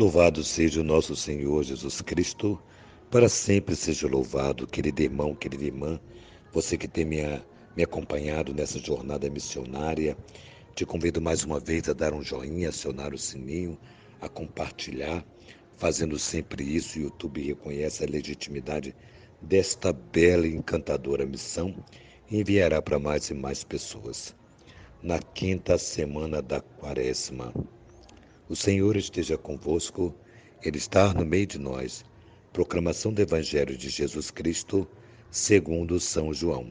Louvado seja o nosso Senhor Jesus Cristo, para sempre seja louvado, querido irmão, querida irmã, você que tem me acompanhado nessa jornada missionária. Te convido mais uma vez a dar um joinha, acionar o sininho, a compartilhar. Fazendo sempre isso, o YouTube reconhece a legitimidade desta bela e encantadora missão e enviará para mais e mais pessoas. Na quinta semana da Quaresma, o Senhor esteja convosco, Ele está no meio de nós. Proclamação do Evangelho de Jesus Cristo, segundo São João.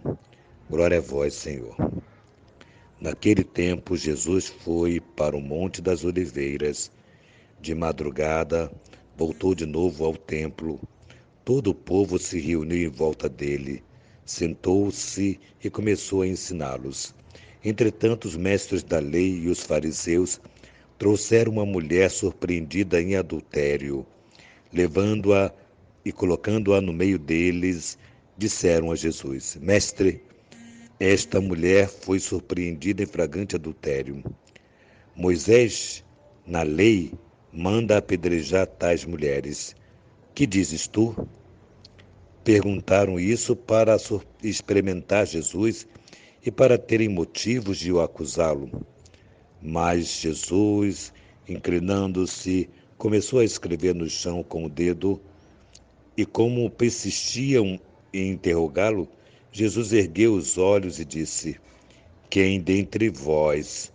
Glória a vós, Senhor. Naquele tempo, Jesus foi para o Monte das Oliveiras. De madrugada, voltou de novo ao templo. Todo o povo se reuniu em volta dele. Sentou-se e começou a ensiná-los. Entretanto, os mestres da lei e os fariseus trouxeram uma mulher surpreendida em adultério. Levando-a e colocando-a no meio deles, disseram a Jesus: Mestre, esta mulher foi surpreendida em flagrante adultério. Moisés, na lei, manda apedrejar tais mulheres. Que dizes tu? Perguntaram isso para experimentar Jesus e para terem motivos de o acusá-lo. Mas Jesus, inclinando-se, começou a escrever no chão com o dedo, e como persistiam em interrogá-lo, Jesus ergueu os olhos e disse: Quem dentre vós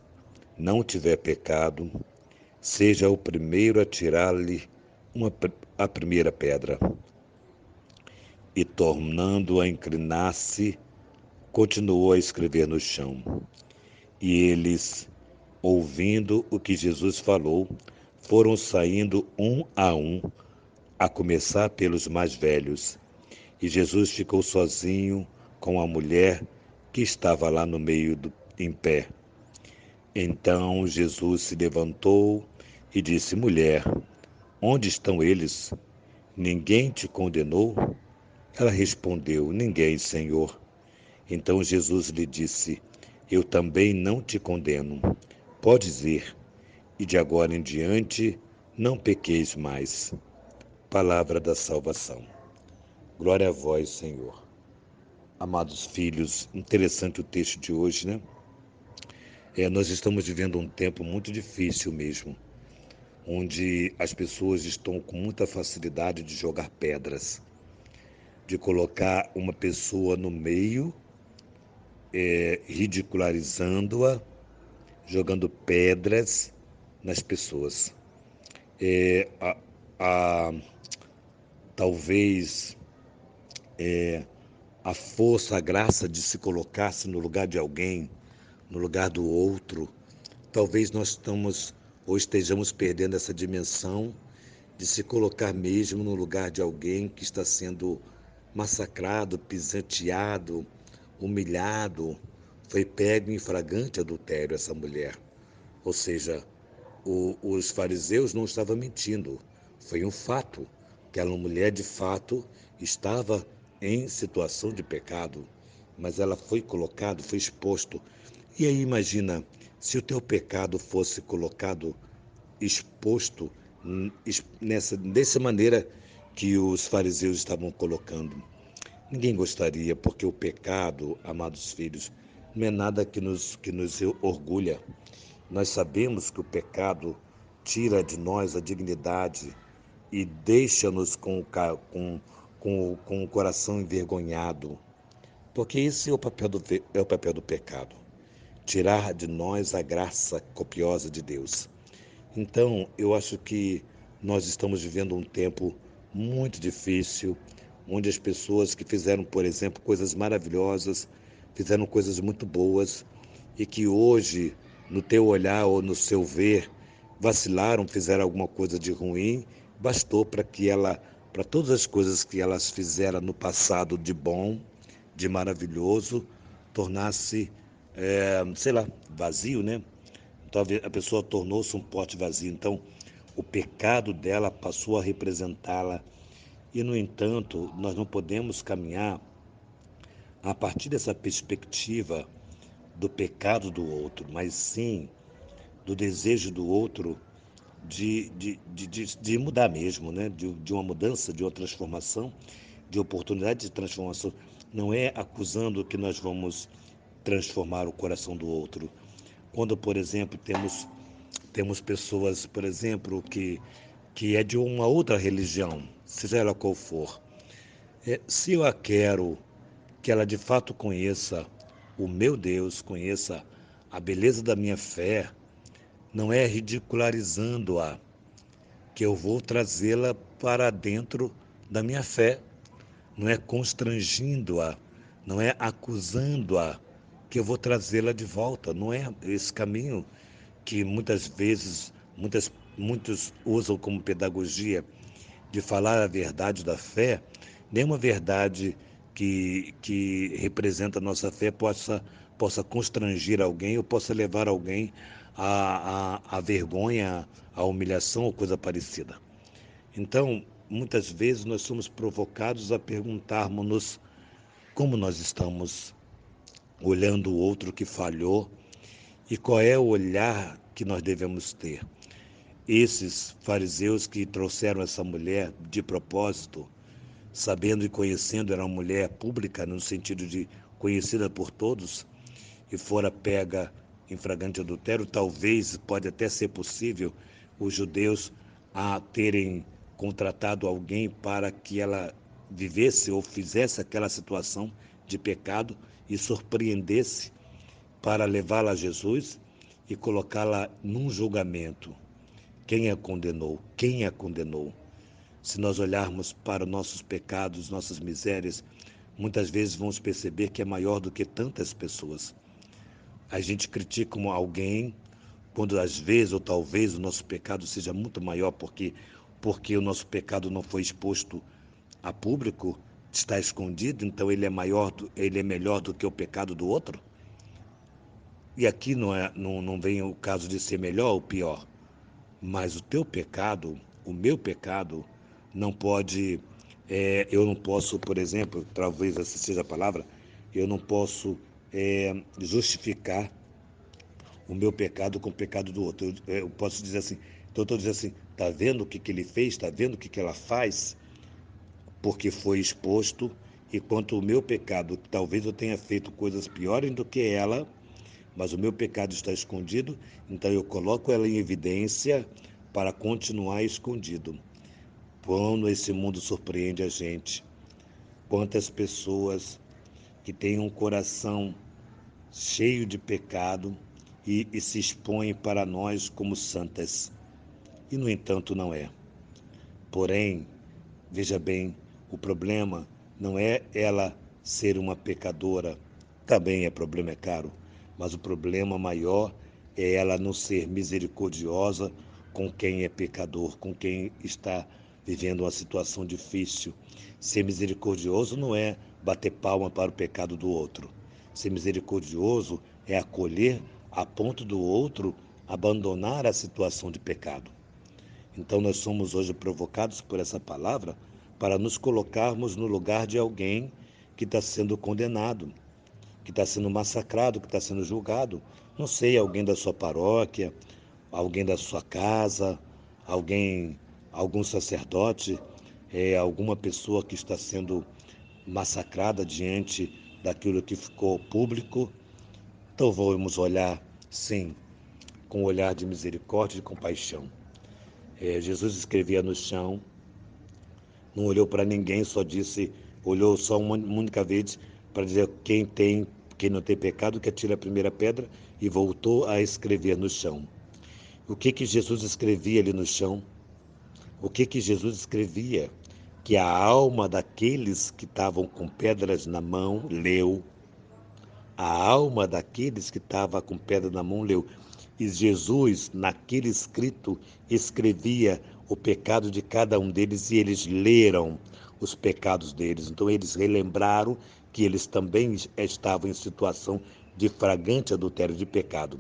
não tiver pecado, seja o primeiro a tirar-lhe a primeira pedra. E tornando a inclinar-se, continuou a escrever no chão. E eles, ouvindo o que Jesus falou, foram saindo um, a começar pelos mais velhos. E Jesus ficou sozinho com a mulher que estava lá no meio em pé. Então Jesus se levantou e disse: Mulher, onde estão eles? Ninguém te condenou? Ela respondeu: Ninguém, Senhor. Então Jesus lhe disse: Eu também não te condeno. Podes ir, e de agora em diante não pequeis mais. Palavra da salvação. Glória a vós, Senhor. Amados filhos, interessante o texto de hoje, né? Nós estamos vivendo um tempo muito difícil mesmo, onde as pessoas estão com muita facilidade de jogar pedras, de colocar uma pessoa no meio, ridicularizando-a, jogando pedras nas pessoas. É, a, a, talvez a força, a graça de se colocar-se no lugar de alguém, no lugar do outro, talvez nós estamos ou estejamos perdendo essa dimensão de se colocar mesmo no lugar de alguém que está sendo massacrado, pisoteado, humilhado. Foi pego em flagrante adultério essa mulher. Ou seja, os fariseus não estavam mentindo. Foi um fato. Aquela mulher, de fato, estava em situação de pecado, mas ela foi colocada, foi exposto. E aí imagina, se o teu pecado fosse colocado, exposto dessa maneira que os fariseus estavam colocando. Ninguém gostaria, porque o pecado, amados filhos, não é nada que nos orgulha. Nós sabemos que o pecado tira de nós a dignidade e deixa-nos com o coração envergonhado. Porque esse é o papel do pecado, tirar de nós a graça copiosa de Deus. Então, eu acho que nós estamos vivendo um tempo muito difícil, onde as pessoas que fizeram, por exemplo, coisas maravilhosas, fizeram coisas muito boas, e que hoje, no teu olhar ou no seu ver, vacilaram, fizeram alguma coisa de ruim, bastou para todas as coisas que elas fizeram no passado de bom, de maravilhoso, tornar-se, sei lá, vazio, né? Então a pessoa tornou-se um pote vazio. Então o pecado dela passou a representá-la. E, no entanto, nós não podemos caminhar a partir dessa perspectiva do pecado do outro, mas sim do desejo do outro de mudar mesmo, né? De uma mudança, de uma transformação, de oportunidade de transformação. Não é acusando que nós vamos transformar o coração do outro. Quando, por exemplo, temos pessoas, por exemplo, que é de uma outra religião, seja ela qual for. Se eu a quero que ela de fato conheça o meu Deus, conheça a beleza da minha fé, não é ridicularizando-a que eu vou trazê-la para dentro da minha fé, não é constrangindo-a, não é acusando-a que eu vou trazê-la de volta, não é esse caminho que muitas vezes muitos usam como pedagogia de falar a verdade da fé, nenhuma verdade que representa a nossa fé possa constranger alguém ou possa levar alguém à vergonha, à humilhação ou coisa parecida. Então, muitas vezes nós somos provocados a perguntarmos-nos como nós estamos olhando o outro que falhou e qual é o olhar que nós devemos ter. Esses fariseus que trouxeram essa mulher de propósito, sabendo e conhecendo, era uma mulher pública, no sentido de conhecida por todos, e fora pega em flagrante adultério, talvez, pode até ser possível, os judeus a terem contratado alguém para que ela vivesse ou fizesse aquela situação de pecado e surpreendesse para levá-la a Jesus e colocá-la num julgamento. Quem a condenou? Quem a condenou? Se nós olharmos para nossos pecados, nossas misérias, muitas vezes vamos perceber que é maior do que tantas pessoas. A gente critica alguém quando às vezes ou talvez o nosso pecado seja muito maior porque o nosso pecado não foi exposto a público, está escondido, então ele é melhor do que o pecado do outro. E aqui não vem o caso de ser melhor ou pior, mas o teu pecado, o meu pecado, não pode, eu não posso, por exemplo, talvez essa seja a palavra, eu não posso justificar o meu pecado com o pecado do outro. Eu posso dizer assim, então eu estou dizendo assim, está vendo o que ele fez, está vendo o que ela faz, porque foi exposto, e quanto o meu pecado, talvez eu tenha feito coisas piores do que ela, mas o meu pecado está escondido, então eu coloco ela em evidência para continuar escondido. Quando esse mundo surpreende a gente, quantas pessoas que têm um coração cheio de pecado e se expõem para nós como santas, e no entanto não é. Porém, veja bem, o problema não é ela ser uma pecadora, também é problema, é caro, mas o problema maior é ela não ser misericordiosa com quem é pecador, com quem está vivendo uma situação difícil. Ser misericordioso não é bater palma para o pecado do outro. Ser misericordioso é acolher a ponto do outro abandonar a situação de pecado. Então, nós somos hoje provocados por essa palavra para nos colocarmos no lugar de alguém que está sendo condenado, que está sendo massacrado, que está sendo julgado. Não sei, alguém da sua paróquia, alguém da sua casa, algum sacerdote, alguma pessoa que está sendo massacrada diante daquilo que ficou público. Então, vamos olhar, sim, com um olhar de misericórdia e de compaixão. Jesus escrevia no chão, não olhou para ninguém, olhou só uma única vez para dizer quem não tem pecado, que atire a primeira pedra, e voltou a escrever no chão. O que Jesus escrevia ali no chão? O que Jesus escrevia? Que a alma daqueles que estavam com pedras na mão leu. A alma daqueles que estavam com pedra na mão leu. E Jesus, naquele escrito, escrevia o pecado de cada um deles e eles leram os pecados deles. Então, eles relembraram que eles também estavam em situação de flagrante adultério de pecado.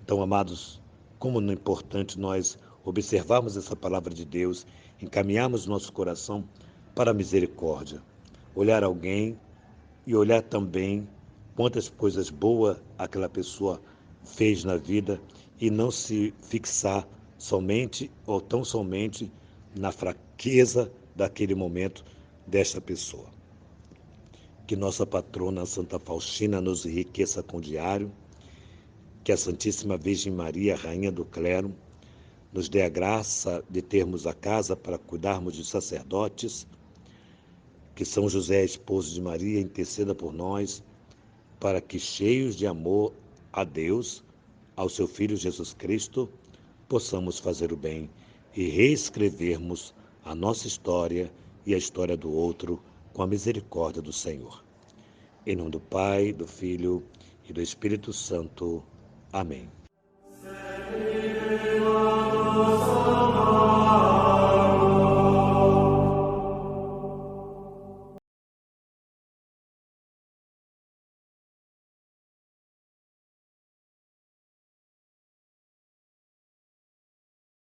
Então, amados, como é importante nós observarmos essa palavra de Deus, encaminharmos nosso coração para a misericórdia. Olhar alguém e olhar também quantas coisas boas aquela pessoa fez na vida e não se fixar somente ou tão somente na fraqueza daquele momento desta pessoa. Que nossa patrona Santa Faustina nos enriqueça com o diário, que a Santíssima Virgem Maria, Rainha do Clero, nos dê a graça de termos a casa para cuidarmos de sacerdotes, que São José, esposo de Maria, interceda por nós, para que, cheios de amor a Deus, ao seu Filho Jesus Cristo, possamos fazer o bem e reescrevermos a nossa história e a história do outro com a misericórdia do Senhor. Em nome do Pai, do Filho e do Espírito Santo. Amém.